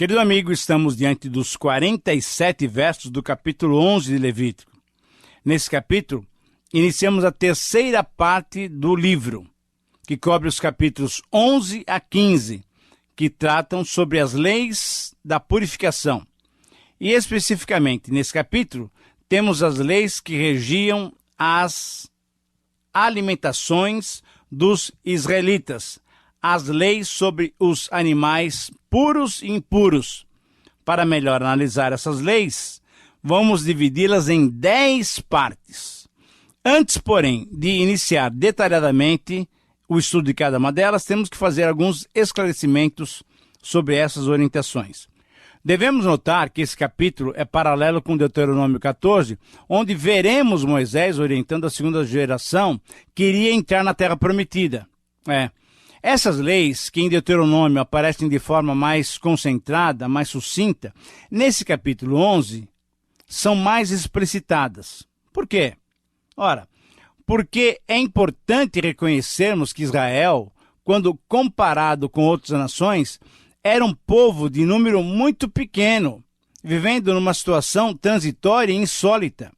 Querido amigo, estamos diante dos 47 versos do capítulo 11 de Levítico. Nesse capítulo, iniciamos a terceira parte do livro, que cobre os capítulos 11 a 15, que tratam sobre as leis da purificação. E especificamente, nesse capítulo, temos as leis que regiam as alimentações dos israelitas, as leis sobre os animais puros e impuros. Para melhor analisar essas leis, vamos dividi-las em 10 partes. Antes, porém, de iniciar detalhadamente o estudo de cada uma delas, temos que fazer alguns esclarecimentos sobre essas orientações. Devemos notar que esse capítulo é paralelo com Deuteronômio 14, onde veremos Moisés orientando a segunda geração que iria entrar na Terra Prometida. Essas leis, que em Deuteronômio aparecem de forma mais concentrada, mais sucinta, nesse capítulo 11, são mais explicitadas. Por quê? Ora, porque é importante reconhecermos que Israel, quando comparado com outras nações, era um povo de número muito pequeno, vivendo numa situação transitória e insólita,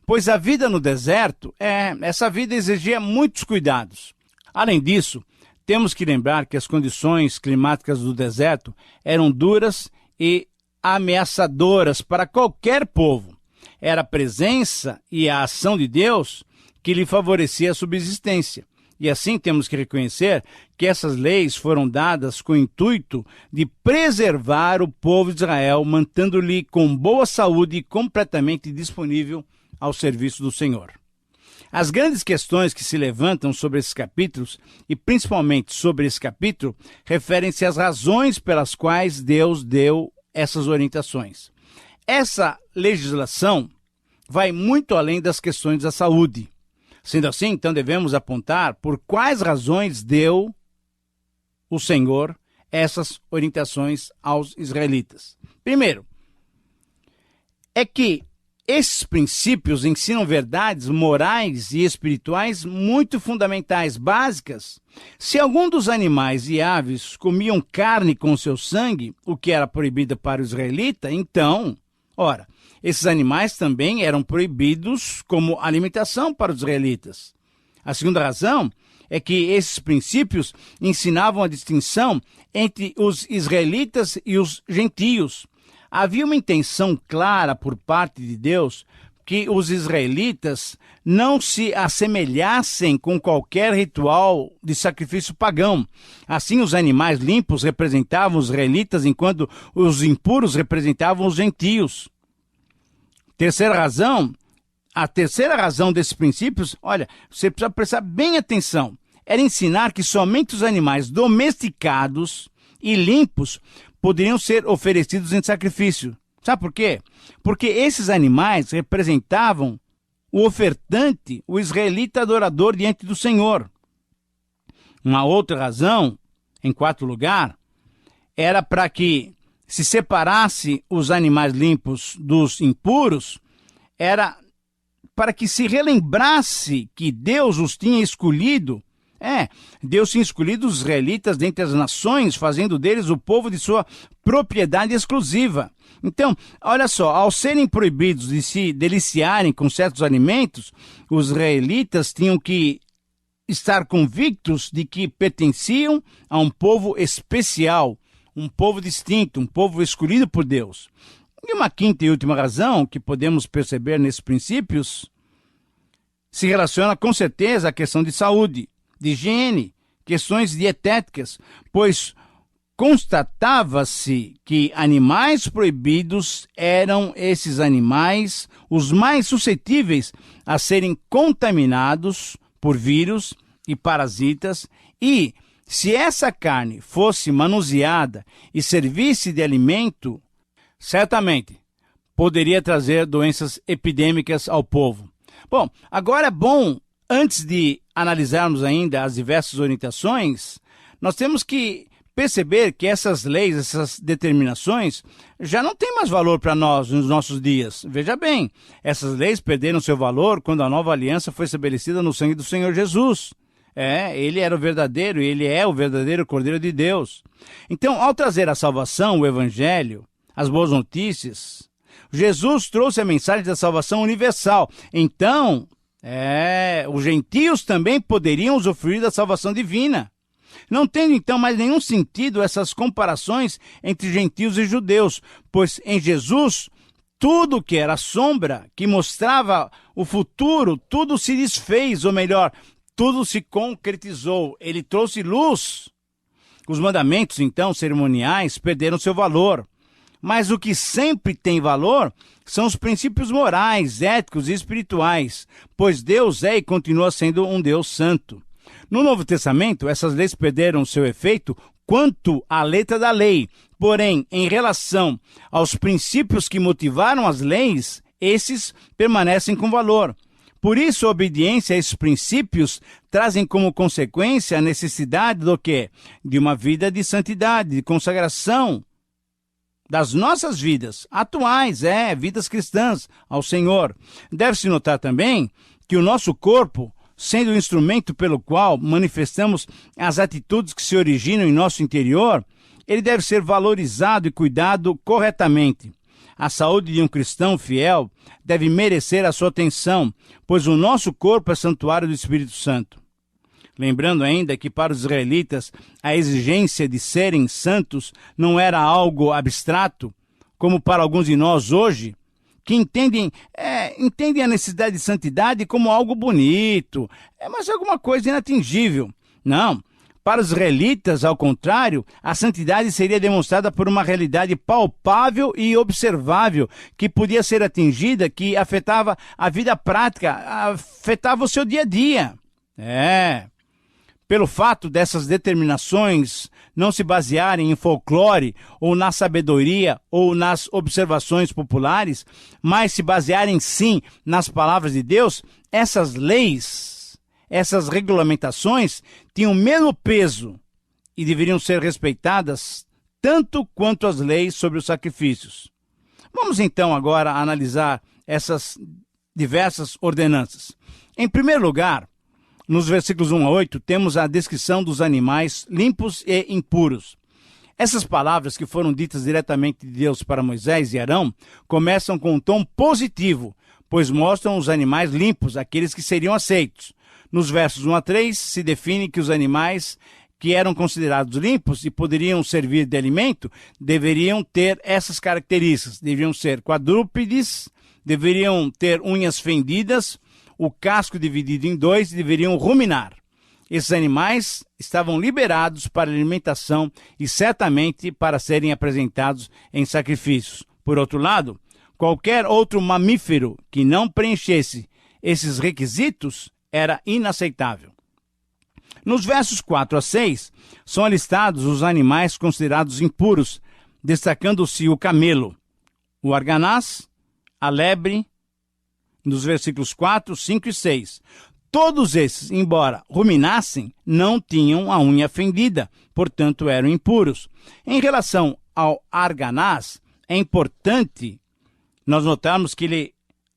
pois a vida no deserto, essa vida exigia muitos cuidados. Além disso, temos que lembrar que as condições climáticas do deserto eram duras e ameaçadoras para qualquer povo. Era a presença e a ação de Deus que lhe favorecia a subsistência. E assim temos que reconhecer que essas leis foram dadas com o intuito de preservar o povo de Israel, mantendo-lhe com boa saúde e completamente disponível ao serviço do Senhor. As grandes questões que se levantam sobre esses capítulos, e principalmente sobre esse capítulo, referem-se às razões pelas quais Deus deu essas orientações. Essa legislação vai muito além das questões da saúde. Sendo assim, então devemos apontar por quais razões deu o Senhor essas orientações aos israelitas. Primeiro, é que esses princípios ensinam verdades morais e espirituais muito fundamentais, básicas. Se algum dos animais e aves comiam carne com seu sangue, o que era proibido para o israelita, então, esses animais também eram proibidos como alimentação para os israelitas. A segunda razão é que esses princípios ensinavam a distinção entre os israelitas e os gentios. Havia uma intenção clara por parte de Deus que os israelitas não se assemelhassem com qualquer ritual de sacrifício pagão. Assim, os animais limpos representavam os israelitas, enquanto os impuros representavam os gentios. A terceira razão desses princípios, você precisa prestar bem atenção, era ensinar que somente os animais domesticados e limpos poderiam ser oferecidos em sacrifício. Sabe por quê? Porque esses animais representavam o ofertante, o israelita adorador diante do Senhor. Uma outra razão, em quarto lugar, era para que se separasse os animais limpos dos impuros, era para que se relembrasse que Deus os tinha escolhido. Deus tinha escolhido os israelitas dentre as nações, fazendo deles o povo de sua propriedade exclusiva. Então, olha só, ao serem proibidos de se deliciarem com certos alimentos, os israelitas tinham que estar convictos de que pertenciam a um povo especial, um povo distinto, um povo escolhido por Deus. E uma quinta e última razão que podemos perceber nesses princípios se relaciona com certeza à questão de saúde, de higiene, questões dietéticas, pois constatava-se que animais proibidos eram esses animais os mais suscetíveis a serem contaminados por vírus e parasitas, e se essa carne fosse manuseada e servisse de alimento, certamente poderia trazer doenças epidêmicas ao povo. Bom, agora é bom, antes de analisarmos ainda as diversas orientações, nós temos que perceber que essas leis, essas determinações, já não têm mais valor para nós nos nossos dias. Veja bem, essas leis perderam seu valor quando a nova aliança foi estabelecida no sangue do Senhor Jesus. Ele era o verdadeiro, ele é o verdadeiro Cordeiro de Deus. Então, ao trazer a salvação, o Evangelho, as boas notícias, Jesus trouxe a mensagem da salvação universal. Então, os gentios também poderiam usufruir da salvação divina. Não tendo, então, mais nenhum sentido essas comparações entre gentios e judeus, pois em Jesus, tudo que era sombra, que mostrava o futuro, tudo se desfez, ou melhor, tudo se concretizou. Ele trouxe luz. Os mandamentos, então, cerimoniais, perderam seu valor. Mas o que sempre tem valor são os princípios morais, éticos e espirituais, pois Deus é e continua sendo um Deus santo. No Novo Testamento, essas leis perderam seu efeito quanto à letra da lei. Porém, em relação aos princípios que motivaram as leis, esses permanecem com valor. Por isso, a obediência a esses princípios trazem como consequência a necessidade do quê? De uma vida de santidade, de consagração das nossas vidas atuais, vidas cristãs ao Senhor. Deve-se notar também que o nosso corpo, sendo o instrumento pelo qual manifestamos as atitudes que se originam em nosso interior, ele deve ser valorizado e cuidado corretamente. A saúde de um cristão fiel deve merecer a sua atenção, pois o nosso corpo é santuário do Espírito Santo. Lembrando ainda que para os israelitas a exigência de serem santos não era algo abstrato, como para alguns de nós hoje, que entendem a necessidade de santidade como algo bonito, mas alguma coisa inatingível. Não. Para os israelitas, ao contrário, a santidade seria demonstrada por uma realidade palpável e observável, que podia ser atingida, que afetava a vida prática, afetava o seu dia a dia. Pelo fato dessas determinações não se basearem em folclore, ou na sabedoria, ou nas observações populares, mas se basearem sim nas palavras de Deus, essas leis, essas regulamentações tinham o mesmo peso e deveriam ser respeitadas tanto quanto as leis sobre os sacrifícios. Vamos então agora analisar essas diversas ordenanças. Em primeiro lugar, nos versículos 1 a 8, temos a descrição dos animais limpos e impuros. Essas palavras que foram ditas diretamente de Deus para Moisés e Arão começam com um tom positivo, pois mostram os animais limpos, aqueles que seriam aceitos. Nos versos 1 a 3, se define que os animais que eram considerados limpos e poderiam servir de alimento deveriam ter essas características. Deveriam ser quadrúpedes, deveriam ter unhas fendidas, o casco dividido em dois, e deveriam ruminar. Esses animais estavam liberados para alimentação e certamente para serem apresentados em sacrifícios. Por outro lado, qualquer outro mamífero que não preenchesse esses requisitos era inaceitável. Nos versos 4 a 6, são listados os animais considerados impuros, destacando-se o camelo, o arganaz, a lebre, nos versículos 4, 5 e 6. Todos esses, embora ruminassem, não tinham a unha fendida, portanto eram impuros. Em relação ao arganaz, é importante nós notarmos que ele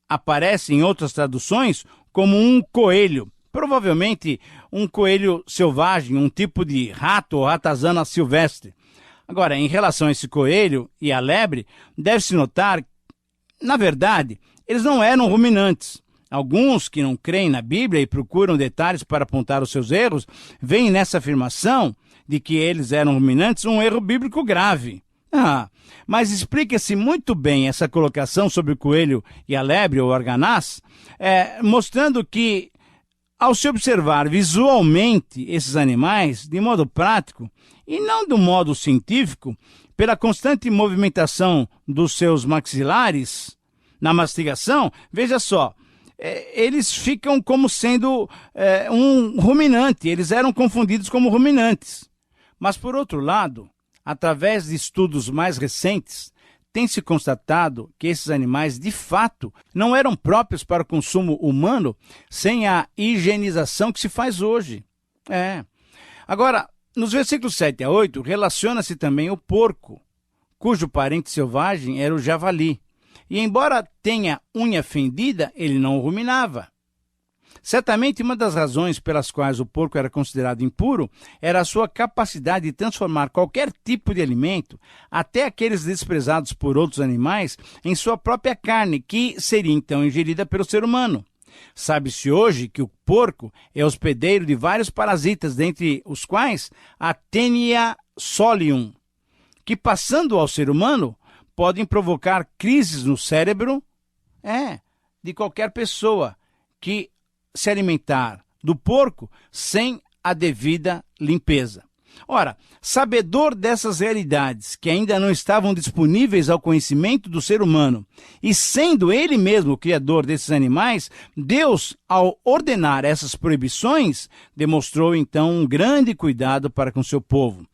aparece em outras traduções como um coelho, provavelmente um coelho selvagem, um tipo de rato ou ratazana silvestre. Agora, em relação a esse coelho e a lebre, deve-se notar, na verdade, eles não eram ruminantes. Alguns que não creem na Bíblia e procuram detalhes para apontar os seus erros, veem nessa afirmação de que eles eram ruminantes um erro bíblico grave. Mas explica-se muito bem essa colocação sobre o coelho e a lebre, ou arganaz, mostrando que, ao se observar visualmente esses animais, de modo prático, e não do modo científico, pela constante movimentação dos seus maxilares na mastigação, veja só, eles ficam como sendo um ruminante, eles eram confundidos como ruminantes. Mas, por outro lado, através de estudos mais recentes, tem-se constatado que esses animais, de fato, não eram próprios para o consumo humano sem a higienização que se faz hoje. Agora, nos versículos 7 a 8, relaciona-se também o porco, cujo parente selvagem era o javali. E embora tenha unha fendida, ele não ruminava. Certamente, uma das razões pelas quais o porco era considerado impuro era a sua capacidade de transformar qualquer tipo de alimento, até aqueles desprezados por outros animais, em sua própria carne, que seria então ingerida pelo ser humano. Sabe-se hoje que o porco é hospedeiro de vários parasitas, dentre os quais a Taenia solium, que, passando ao ser humano, podem provocar crises no cérebro de qualquer pessoa que se alimentar do porco sem a devida limpeza. Ora, sabedor dessas realidades que ainda não estavam disponíveis ao conhecimento do ser humano, e sendo ele mesmo o criador desses animais, Deus, ao ordenar essas proibições, demonstrou então um grande cuidado para com seu povo.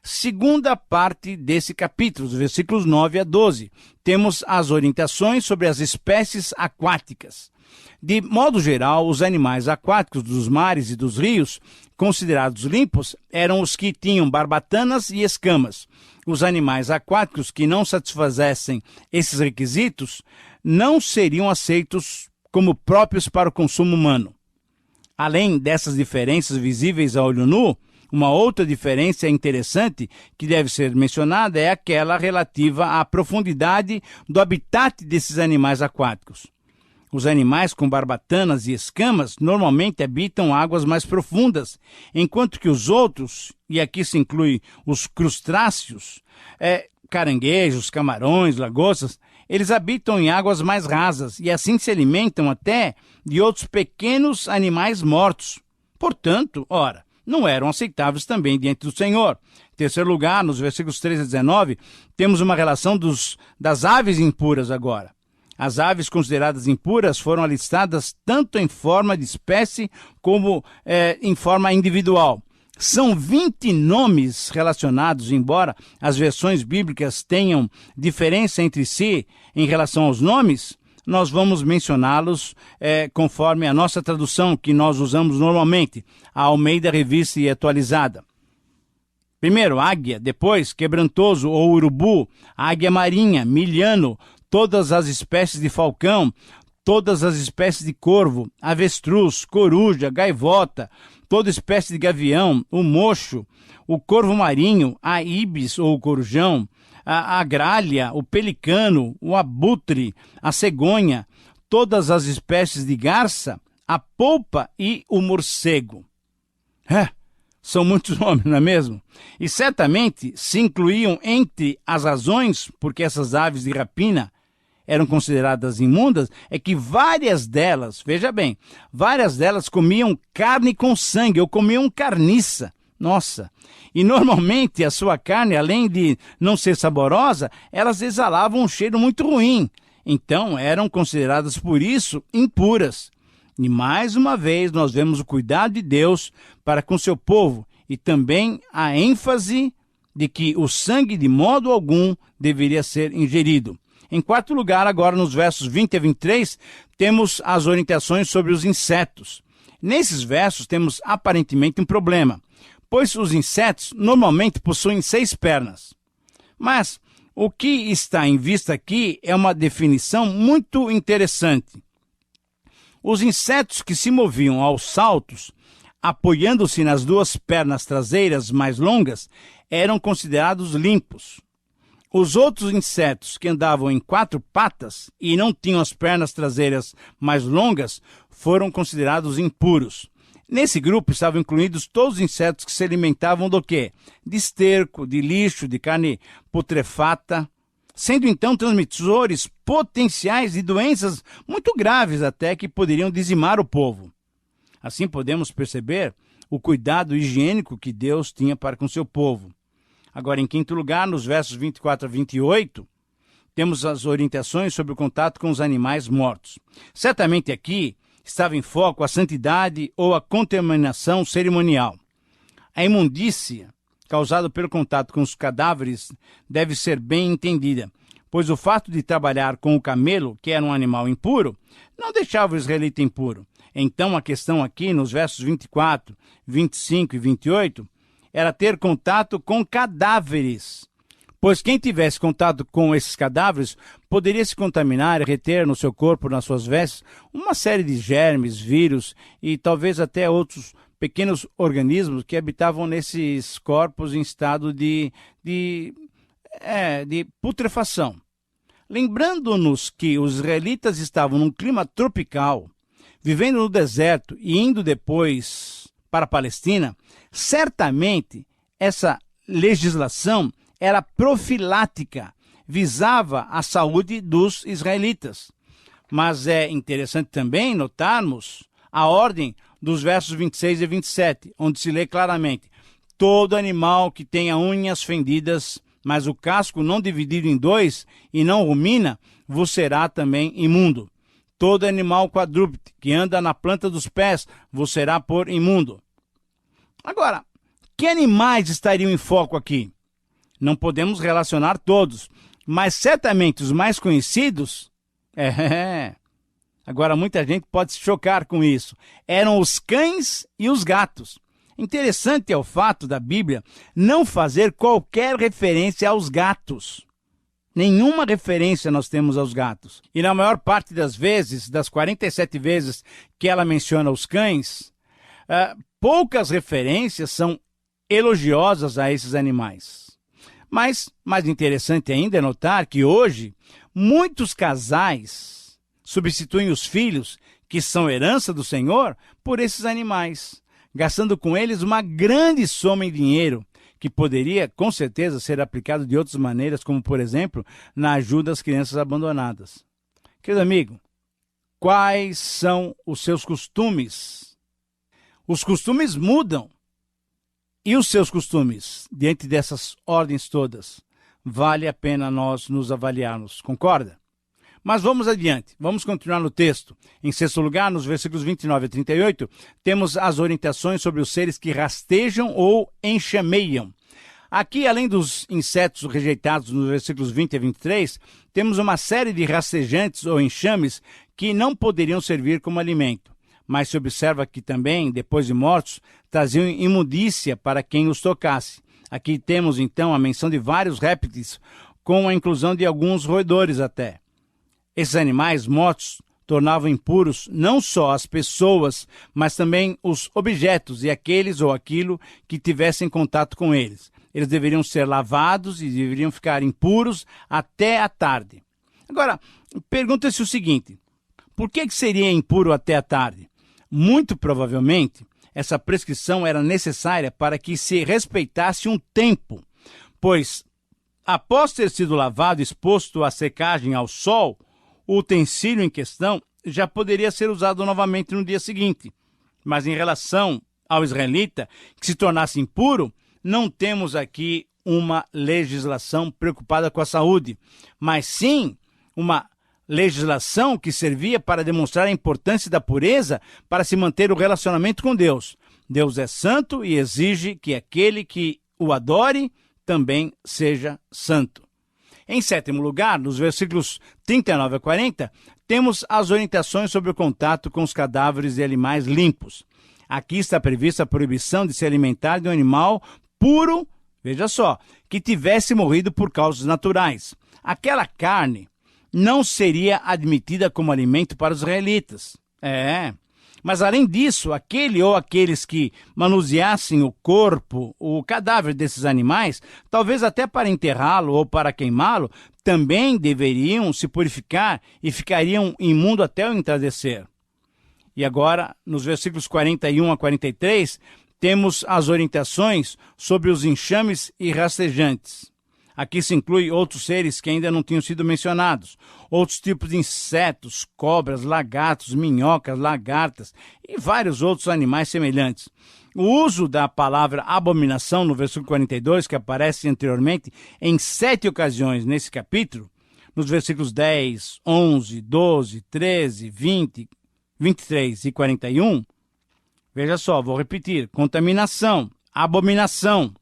Segunda parte desse capítulo, os versículos 9 a 12, temos as orientações sobre as espécies aquáticas. De modo geral, os animais aquáticos dos mares e dos rios, considerados limpos, eram os que tinham barbatanas e escamas. Os animais aquáticos que não satisfazessem esses requisitos não seriam aceitos como próprios para o consumo humano. Além dessas diferenças visíveis a olho nu, uma outra diferença interessante que deve ser mencionada é aquela relativa à profundidade do habitat desses animais aquáticos. Os animais com barbatanas e escamas normalmente habitam águas mais profundas, enquanto que os outros, e aqui se inclui os crustáceos, caranguejos, camarões, lagostas, eles habitam em águas mais rasas e assim se alimentam até de outros pequenos animais mortos. Portanto, não eram aceitáveis também diante do Senhor. Em terceiro lugar, nos versículos 13 a 19, temos uma relação das aves impuras agora. As aves consideradas impuras foram alistadas tanto em forma de espécie como em forma individual. São 20 nomes relacionados, embora as versões bíblicas tenham diferença entre si em relação aos nomes, nós vamos mencioná-los conforme a nossa tradução que nós usamos normalmente, a Almeida Revista e Atualizada. Primeiro, águia, depois, quebrantoso ou urubu, águia marinha, milhano, todas as espécies de falcão, todas as espécies de corvo, avestruz, coruja, gaivota, toda espécie de gavião, o mocho, o corvo marinho, a ibis ou corujão, a gralha, o pelicano, o abutre, a cegonha, todas as espécies de garça, a polpa e o morcego. São muitos nomes, não é mesmo? E certamente se incluíam entre as razões por que essas aves de rapina eram consideradas imundas, é que várias delas, veja bem, várias delas comiam carne com sangue, ou comiam carniça. Nossa! E normalmente a sua carne, além de não ser saborosa, elas exalavam um cheiro muito ruim. Então eram consideradas por isso impuras. E mais uma vez nós vemos o cuidado de Deus para com seu povo e também a ênfase de que o sangue de modo algum deveria ser ingerido. Em quarto lugar, agora nos versos 20 a 23, temos as orientações sobre os insetos. Nesses versos temos aparentemente um problema, pois os insetos normalmente possuem 6 pernas. Mas o que está em vista aqui é uma definição muito interessante. Os insetos que se moviam aos saltos, apoiando-se nas 2 pernas traseiras mais longas, eram considerados limpos. Os outros insetos que andavam em 4 patas e não tinham as pernas traseiras mais longas foram considerados impuros. Nesse grupo estavam incluídos todos os insetos que se alimentavam do quê? De esterco, de lixo, de carne putrefata, sendo então transmissores potenciais de doenças muito graves até que poderiam dizimar o povo. Assim podemos perceber o cuidado higiênico que Deus tinha para com seu povo. Agora, em quinto lugar, nos versos 24 a 28, temos as orientações sobre o contato com os animais mortos. Certamente aqui estava em foco a santidade ou a contaminação cerimonial. A imundícia causada pelo contato com os cadáveres deve ser bem entendida, pois o fato de trabalhar com o camelo, que era um animal impuro, não deixava o israelita impuro. Então, a questão aqui, nos versos 24, 25 e 28, era ter contato com cadáveres, pois quem tivesse contato com esses cadáveres poderia se contaminar e reter no seu corpo, nas suas vestes, uma série de germes, vírus e talvez até outros pequenos organismos que habitavam nesses corpos em estado de putrefação. Lembrando-nos que os israelitas estavam num clima tropical, vivendo no deserto e indo depois para a Palestina, certamente essa legislação era profilática, visava a saúde dos israelitas. Mas é interessante também notarmos a ordem dos versos 26 e 27, onde se lê claramente: todo animal que tenha unhas fendidas, mas o casco não dividido em dois e não rumina, vos será também imundo. Todo animal quadrúpede que anda na planta dos pés vos será por imundo. Agora, que animais estariam em foco aqui? Não podemos relacionar todos, mas certamente os mais conhecidos... Agora, muita gente pode se chocar com isso. Eram os cães e os gatos. Interessante é o fato da Bíblia não fazer qualquer referência aos gatos. Nenhuma referência nós temos aos gatos. E na maior parte das vezes, das 47 vezes que ela menciona os cães, poucas referências são elogiosas a esses animais. Mas, mais interessante ainda é notar que hoje, muitos casais substituem os filhos, que são herança do Senhor, por esses animais, gastando com eles uma grande soma em dinheiro, que poderia, com certeza, ser aplicado de outras maneiras, como, por exemplo, na ajuda às crianças abandonadas. Querido amigo, quais são os seus costumes? Os costumes mudam. E os seus costumes, diante dessas ordens todas, vale a pena nós nos avaliarmos, concorda? Mas vamos adiante, vamos continuar no texto. Em sexto lugar, nos versículos 29 a 38, temos as orientações sobre os seres que rastejam ou enxameiam. Aqui, além dos insetos rejeitados nos versículos 20 a 23, temos uma série de rastejantes ou enxames que não poderiam servir como alimento. Mas se observa que também, depois de mortos, traziam imundícia para quem os tocasse. Aqui temos, então, a menção de vários répteis, com a inclusão de alguns roedores até. Esses animais mortos tornavam impuros não só as pessoas, mas também os objetos e aqueles ou aquilo que tivessem contato com eles. Eles deveriam ser lavados e deveriam ficar impuros até a tarde. Agora, pergunta-se o seguinte: por que seria impuro até a tarde? Muito provavelmente, essa prescrição era necessária para que se respeitasse um tempo, pois, após ter sido lavado e exposto à secagem ao sol, o utensílio em questão já poderia ser usado novamente no dia seguinte. Mas em relação ao israelita que se tornasse impuro, não temos aqui uma legislação preocupada com a saúde, mas sim uma legislação que servia para demonstrar a importância da pureza para se manter o relacionamento com Deus. Deus é santo e exige que aquele que o adore também seja santo. Em sétimo lugar, nos versículos 39 a 40, temos as orientações sobre o contato com os cadáveres de animais limpos. Aqui está prevista a proibição de se alimentar de um animal puro, veja só, que tivesse morrido por causas naturais. Aquela carne não seria admitida como alimento para os israelitas. Mas além disso, aquele ou aqueles que manuseassem o corpo, o cadáver desses animais, talvez até para enterrá-lo ou para queimá-lo, também deveriam se purificar e ficariam imundos até o entardecer. E agora, nos versículos 41 a 43, temos as orientações sobre os enxames e rastejantes. Aqui se inclui outros seres que ainda não tinham sido mencionados, outros tipos de insetos, cobras, lagartos, minhocas, lagartas e vários outros animais semelhantes. O uso da palavra abominação no versículo 42, que aparece anteriormente em 7 ocasiões nesse capítulo, nos versículos 10, 11, 12, 13, 20, 23 e 41, veja só, vou repetir: contaminação, abominação,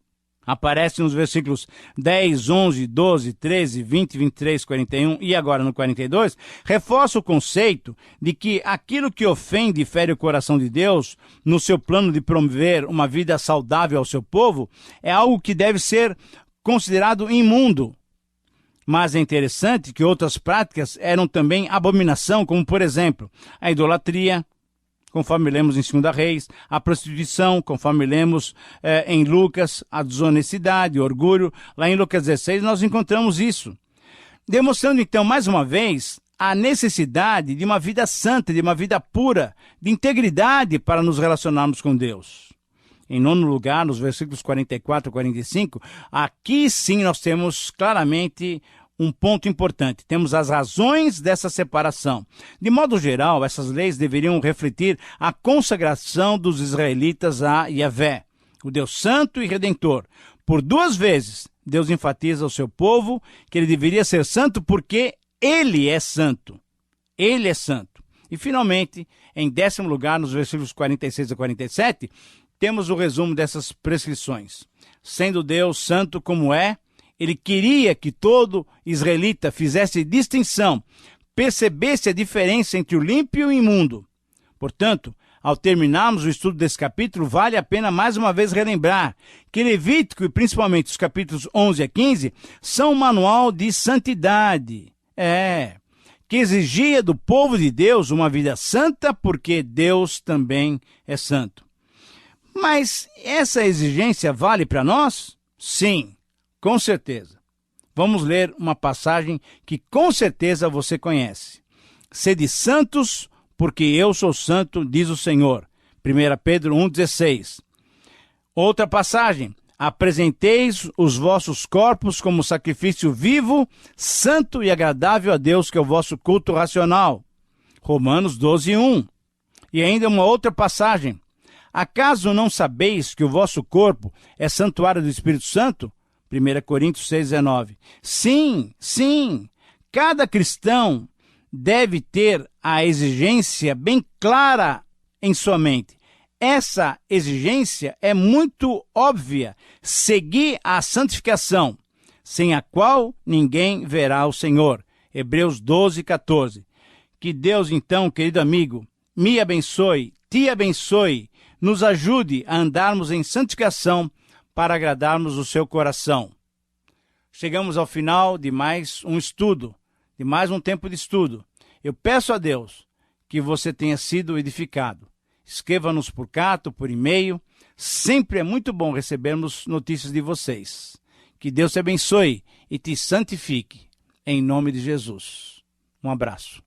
aparece nos versículos 10, 11, 12, 13, 20, 23, 41 e agora no 42, reforça o conceito de que aquilo que ofende e fere o coração de Deus no seu plano de promover uma vida saudável ao seu povo é algo que deve ser considerado imundo. Mas é interessante que outras práticas eram também abominação, como, por exemplo, a idolatria, conforme lemos em 2 Reis, a prostituição, conforme lemos em Lucas, a desonestidade, o orgulho. Lá em Lucas 16 nós encontramos isso. Demonstrando então, mais uma vez, a necessidade de uma vida santa, de uma vida pura, de integridade para nos relacionarmos com Deus. Em nono lugar, nos versículos 44 e 45, aqui sim nós temos claramente um ponto importante. Temos as razões dessa separação. De modo geral, essas leis deveriam refletir a consagração dos israelitas a Yahvé, o Deus Santo e Redentor. Por 2 vezes, Deus enfatiza ao seu povo que ele deveria ser santo porque ele é santo. Ele é santo. E, finalmente, em 10º lugar, nos versículos 46 a 47, temos o resumo dessas prescrições. Sendo Deus santo como é, ele queria que todo israelita fizesse distinção, percebesse a diferença entre o limpo e o imundo. Portanto, ao terminarmos o estudo desse capítulo, vale a pena mais uma vez relembrar que Levítico, e principalmente os capítulos 11 a 15, são um manual de santidade. Que exigia do povo de Deus uma vida santa, porque Deus também é santo. Mas essa exigência vale para nós? Sim, com certeza. Vamos ler uma passagem que com certeza você conhece. Sede santos, porque eu sou santo, diz o Senhor. 1 Pedro 1,16. Outra passagem. Apresenteis os vossos corpos como sacrifício vivo, santo e agradável a Deus, que é o vosso culto racional. Romanos 12:1. E ainda uma outra passagem. Acaso não sabeis que o vosso corpo é santuário do Espírito Santo? 1 Coríntios 6,19. Sim, cada cristão deve ter a exigência bem clara em sua mente. Essa exigência é muito óbvia, seguir a santificação, sem a qual ninguém verá o Senhor. Hebreus 12:14. Que Deus, então, querido amigo, me abençoe, te abençoe, nos ajude a andarmos em santificação para agradarmos o seu coração. Chegamos ao final de mais um estudo, de mais um tempo de estudo. Eu peço a Deus que você tenha sido edificado. Escreva-nos por carta, por e-mail. Sempre é muito bom recebermos notícias de vocês. Que Deus te abençoe e te santifique. Em nome de Jesus. Um abraço.